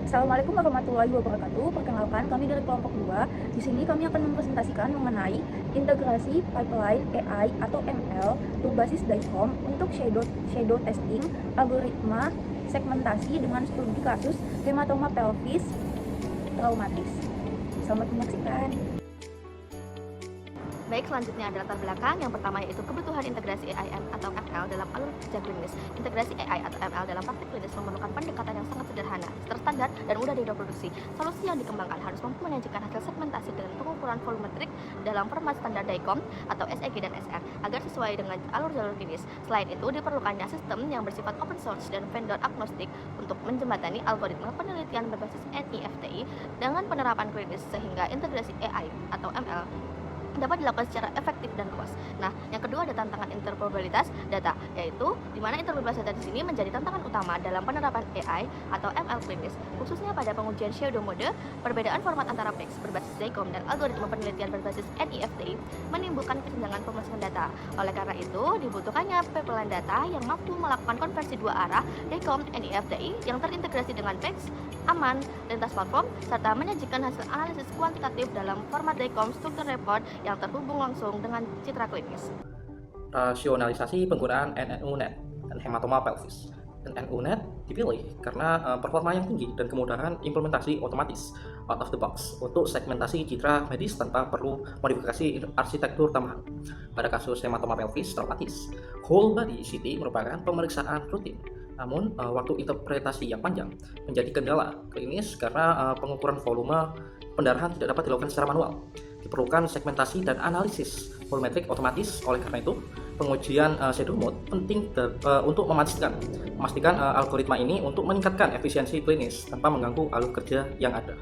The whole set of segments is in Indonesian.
Assalamualaikum warahmatullahi wabarakatuh. Perkenalkan, kami dari kelompok 2. Di sini kami akan mempresentasikan mengenai integrasi pipeline AI atau ML berbasis DICOM untuk shadow testing algoritma segmentasi dengan studi kasus hematoma pelvis traumatis. Selamat menyaksikan. Baik, selanjutnya ada latar belakang. Yang pertama yaitu kebutuhan integrasi AI atau ML dalam alur kerja klinis. Integrasi AI atau ML dalam praktik klinis memerlukan pendekatan yang sangat sederhana, terstandar, dan mudah direproduksi. Solusi yang dikembangkan harus mampu menyajikan hasil segmentasi dengan pengukuran volumetrik dalam format standar DICOM atau SEG dan SR agar sesuai dengan alur-jalur klinis. Selain itu, diperlukannya sistem yang bersifat open source dan vendor agnostik untuk menjembatani algoritma penelitian berbasis NIFTI dengan penerapan klinis sehingga integrasi AI atau ML dapat dilakukan secara efektif dan luas. Nah, yang kedua ada tantangan interoperabilitas data, yaitu di mana interoperabilitas data di sini menjadi tantangan utama dalam penerapan AI atau ML klinis, khususnya pada pengujian shadow mode. Perbedaan format antara PEX berbasis DICOM dan algoritma penelitian berbasis NIFTI menimbulkan kesenjangan pemrosesan data. Oleh karena itu, dibutuhkannya pipeline data yang mampu melakukan konversi dua arah DICOM NIFTI yang terintegrasi dengan PEX, aman, lintas platform, serta menyajikan hasil analisis kuantitatif dalam format DICOM struktur report yang terhubung langsung dengan citra klinis. Rasionalisasi penggunaan NNU-NET dan hematoma pelvis. NNU-NET dipilih karena performa yang tinggi dan kemudahan implementasi otomatis out of the box untuk segmentasi citra medis tanpa perlu modifikasi arsitektur tambahan. Pada kasus hematoma pelvis traumatis, whole body CT merupakan pemeriksaan rutin. Namun, waktu interpretasi yang panjang menjadi kendala klinis karena pengukuran volume pendarahan tidak dapat dilakukan secara manual. Diperlukan segmentasi dan analisis volumetrik otomatis. Oleh karena itu, pengujian shadow mode penting untuk memastikan algoritma ini untuk meningkatkan efisiensi klinis tanpa mengganggu alur kerja yang ada.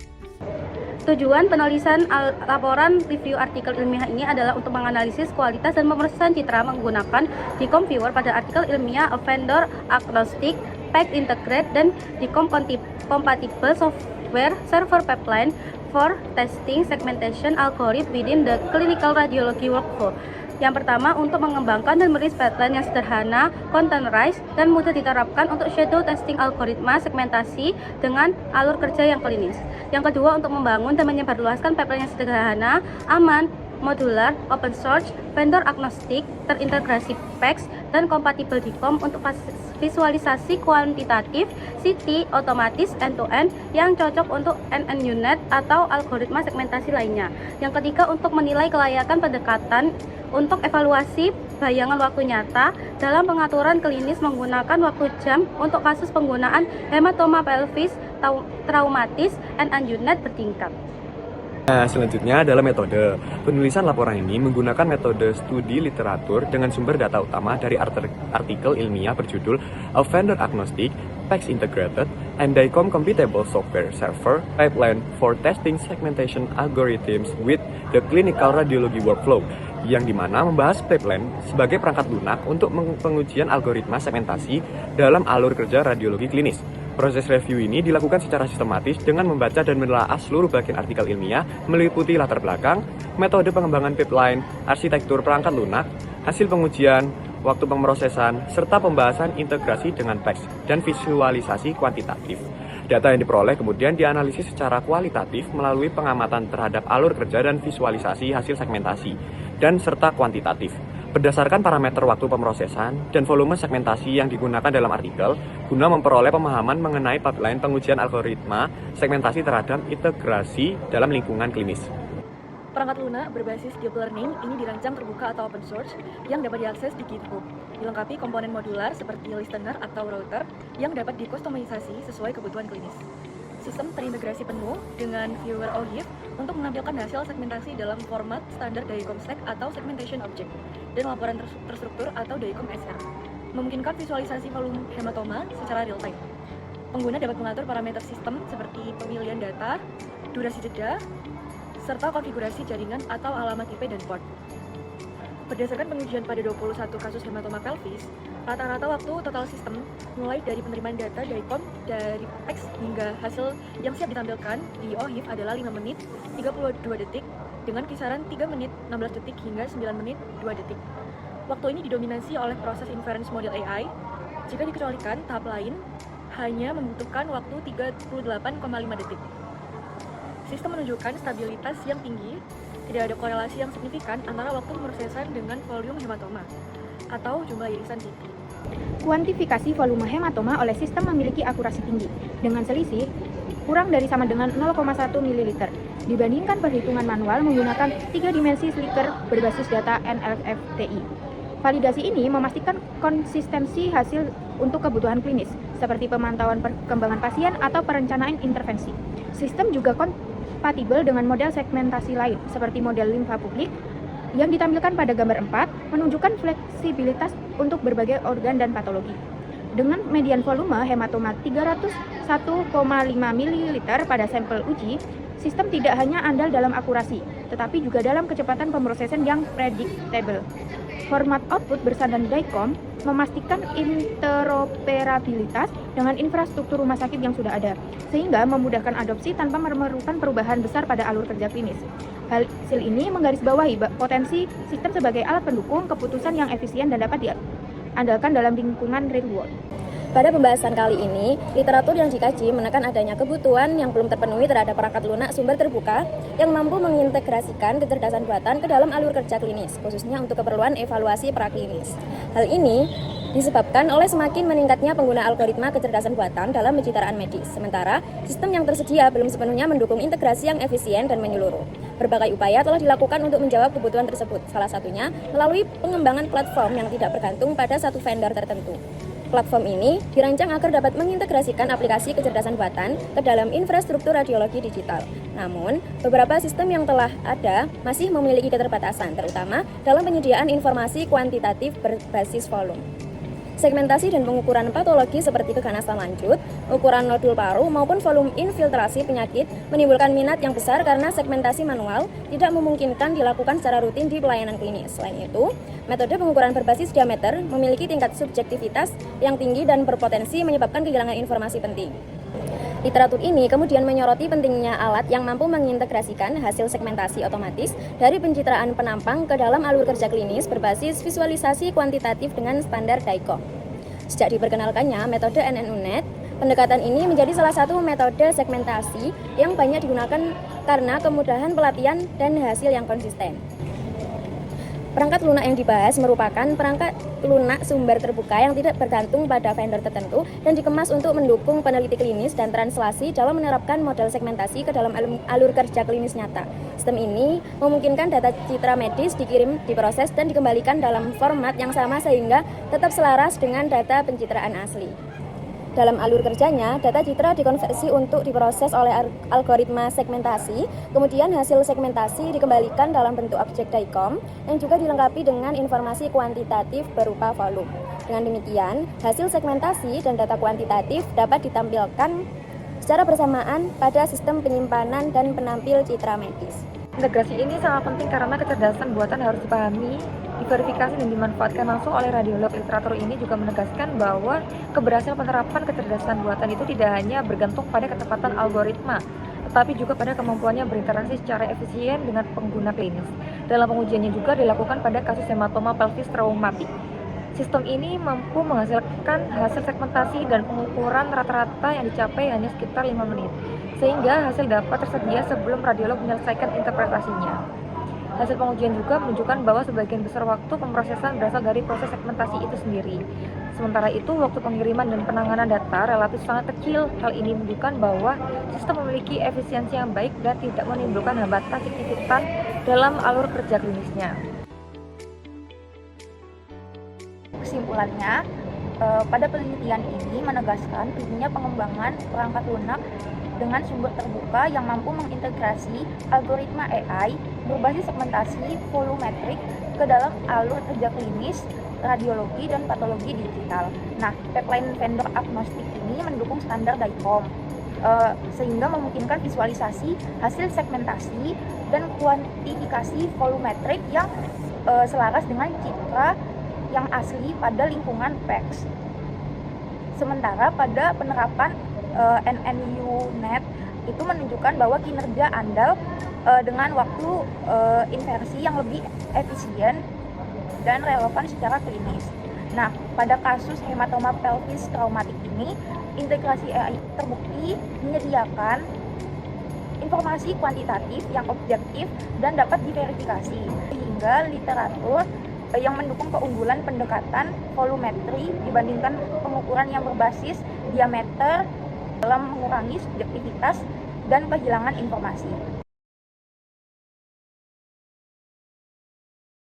Tujuan penulisan laporan review artikel ilmiah ini adalah untuk menganalisis kualitas dan pemrosesan citra menggunakan DICOM viewer pada artikel ilmiah vendor agnostic, PEG integrate, dan DICOM compatible software server pipeline for testing segmentation algorithm within the clinical radiology workflow. Yang pertama, untuk mengembangkan dan merilis pipeline yang sederhana, containerized, dan mudah diterapkan untuk shadow testing algoritma segmentasi dengan alur kerja yang klinis. Yang kedua, untuk membangun dan menyebarluaskan pipeline yang sederhana, aman, modular, open source, vendor agnostik, terintegrasi PEX, dan kompatibel DICOM untuk visualisasi kuantitatif, CT, otomatis, end-to-end yang cocok untuk NNU-NET atau algoritma segmentasi lainnya. Yang ketiga, untuk menilai kelayakan pendekatan untuk evaluasi bayangan waktu nyata dalam pengaturan klinis menggunakan waktu jam untuk kasus penggunaan hematoma pelvis traumatis NNU-NET bertingkat. Nah, selanjutnya adalah metode. Penulisan laporan ini menggunakan metode studi literatur dengan sumber data utama dari artikel ilmiah berjudul A Vendor Agnostic, PEX Integrated, and DICOM Compatible Software Server Pipeline for Testing Segmentation Algorithms with the Clinical Radiology Workflow, yang dimana membahas pipeline sebagai perangkat lunak untuk pengujian algoritma segmentasi dalam alur kerja radiologi klinis. Proses review ini dilakukan secara sistematis dengan membaca dan menelaah seluruh bagian artikel ilmiah, meliputi latar belakang, metode pengembangan pipeline, arsitektur perangkat lunak, hasil pengujian, waktu pemrosesan, serta pembahasan integrasi dengan PEX dan visualisasi kuantitatif. Data yang diperoleh kemudian dianalisis secara kualitatif melalui pengamatan terhadap alur kerja dan visualisasi hasil segmentasi, dan serta kuantitatif. Berdasarkan parameter waktu pemrosesan dan volume segmentasi yang digunakan dalam artikel, guna memperoleh pemahaman mengenai pipeline pengujian algoritma segmentasi terhadap integrasi dalam lingkungan klinis. Perangkat lunak berbasis deep learning ini dirancang terbuka atau open source yang dapat diakses di GitHub. Dilengkapi komponen modular seperti listener atau router yang dapat dikustomisasi sesuai kebutuhan klinis. Sistem terintegrasi penuh dengan viewer OGIF untuk menampilkan hasil segmentasi dalam format standar DICOM stack atau segmentation object dan laporan terstruktur atau DICOM SR. Memungkinkan visualisasi volume hematoma secara real time. Pengguna dapat mengatur parameter sistem seperti pemilihan data, durasi jeda, serta konfigurasi jaringan atau alamat IP dan port. Berdasarkan pengujian pada 21 kasus hematoma pelvis, rata-rata waktu total sistem mulai dari penerimaan data DICOM dari PEX hingga hasil yang siap ditampilkan di OHIF adalah 5 menit 32 detik dengan kisaran 3 menit 16 detik hingga 9 menit 2 detik. Waktu ini didominasi oleh proses inference model AI. Jika dikecualikan tahap lain, hanya membutuhkan waktu 38,5 detik. Sistem menunjukkan stabilitas yang tinggi, tidak ada korelasi yang signifikan antara waktu pemrosesan dengan volume hematoma atau jumlah irisan CT. Kuantifikasi volume hematoma oleh sistem memiliki akurasi tinggi, dengan selisih kurang dari sama dengan 0,1 ml, dibandingkan perhitungan manual menggunakan 3 dimensi Slicker berbasis data NLFTI. Validasi ini memastikan konsistensi hasil untuk kebutuhan klinis, seperti pemantauan perkembangan pasien atau perencanaan intervensi. Sistem juga kompatibel dengan model segmentasi lain, seperti model limfa publik, yang ditampilkan pada gambar 4, menunjukkan fleksibilitas untuk berbagai organ dan patologi. Dengan median volume hematoma 301,5 ml pada sampel uji, sistem tidak hanya andal dalam akurasi, tetapi juga dalam kecepatan pemrosesan yang predictable. Format output bersandar DICOM memastikan interoperabilitas dengan infrastruktur rumah sakit yang sudah ada, sehingga memudahkan adopsi tanpa memerlukan perubahan besar pada alur kerja klinis. Hasil ini menggarisbawahi potensi sistem sebagai alat pendukung keputusan yang efisien dan dapat diandalkan dalam lingkungan real world. Pada pembahasan kali ini, literatur yang dikaji menekan adanya kebutuhan yang belum terpenuhi terhadap perangkat lunak sumber terbuka yang mampu mengintegrasikan kecerdasan buatan ke dalam alur kerja klinis, khususnya untuk keperluan evaluasi praklinis. Hal ini disebabkan oleh semakin meningkatnya pengguna algoritma kecerdasan buatan dalam pencitraan medis, sementara sistem yang tersedia belum sepenuhnya mendukung integrasi yang efisien dan menyeluruh. Berbagai upaya telah dilakukan untuk menjawab kebutuhan tersebut, salah satunya melalui pengembangan platform yang tidak bergantung pada satu vendor tertentu. Platform ini dirancang agar dapat mengintegrasikan aplikasi kecerdasan buatan ke dalam infrastruktur radiologi digital. Namun, beberapa sistem yang telah ada masih memiliki keterbatasan, terutama dalam penyediaan informasi kuantitatif berbasis volume. Segmentasi dan pengukuran patologi seperti keganasan lanjut, ukuran nodul paru maupun volume infiltrasi penyakit menimbulkan minat yang besar karena segmentasi manual tidak memungkinkan dilakukan secara rutin di pelayanan klinis. Selain itu, metode pengukuran berbasis diameter memiliki tingkat subjektivitas yang tinggi dan berpotensi menyebabkan kehilangan informasi penting. Literatur ini kemudian menyoroti pentingnya alat yang mampu mengintegrasikan hasil segmentasi otomatis dari pencitraan penampang ke dalam alur kerja klinis berbasis visualisasi kuantitatif dengan standar DICOM. Sejak diperkenalkannya metode NNU-NET, pendekatan ini menjadi salah satu metode segmentasi yang banyak digunakan karena kemudahan pelatihan dan hasil yang konsisten. Perangkat lunak yang dibahas merupakan perangkat lunak sumber terbuka yang tidak bergantung pada vendor tertentu dan dikemas untuk mendukung peneliti klinis dan translasi dalam menerapkan model segmentasi ke dalam alur kerja klinis nyata. Sistem ini memungkinkan data citra medis dikirim, diproses, dan dikembalikan dalam format yang sama sehingga tetap selaras dengan data pencitraan asli. Dalam alur kerjanya, data citra dikonversi untuk diproses oleh algoritma segmentasi, kemudian hasil segmentasi dikembalikan dalam bentuk objek DICOM yang juga dilengkapi dengan informasi kuantitatif berupa volume. Dengan demikian, hasil segmentasi dan data kuantitatif dapat ditampilkan secara bersamaan pada sistem penyimpanan dan penampil citra medis. Integrasi ini sangat penting karena kecerdasan buatan harus dipahami, diverifikasi dan dimanfaatkan langsung oleh radiolog. Literatur ini juga menegaskan bahwa keberhasilan penerapan kecerdasan buatan itu tidak hanya bergantung pada ketepatan algoritma, tetapi juga pada kemampuannya berinteraksi secara efisien dengan pengguna klinis. Dalam pengujiannya juga dilakukan pada kasus hematoma pelvis traumatik. Sistem ini mampu menghasilkan hasil segmentasi dan pengukuran rata-rata yang dicapai hanya sekitar 5 menit, sehingga hasil dapat tersedia sebelum radiolog menyelesaikan interpretasinya. Hasil pengujian juga menunjukkan bahwa sebagian besar waktu pemrosesan berasal dari proses segmentasi itu sendiri. Sementara itu, waktu pengiriman dan penanganan data relatif sangat kecil. Hal ini menunjukkan bahwa sistem memiliki efisiensi yang baik dan tidak menimbulkan hambatan signifikan dalam alur kerja klinisnya. Kesimpulannya, pada penelitian ini menegaskan pentingnya pengembangan perangkat lunak dengan sumber terbuka yang mampu mengintegrasi algoritma AI berbasis segmentasi volumetrik ke dalam alur kerja klinis, radiologi, dan patologi digital. Nah, pipeline vendor agnostik ini mendukung standar DICOM, sehingga memungkinkan visualisasi hasil segmentasi dan kuantifikasi volumetrik yang selaras dengan citra yang asli pada lingkungan PACS. Sementara pada penerapan NNU-NET itu menunjukkan bahwa kinerja andal dengan waktu inversi yang lebih efisien dan relevan secara klinis. Nah, pada kasus hematoma pelvis traumatik ini, integrasi AI terbukti menyediakan informasi kuantitatif yang objektif dan dapat diverifikasi, sehingga literatur yang mendukung keunggulan pendekatan volumetri dibandingkan pengukuran yang berbasis diameter dalam mengurangi subjektivitas dan kehilangan informasi.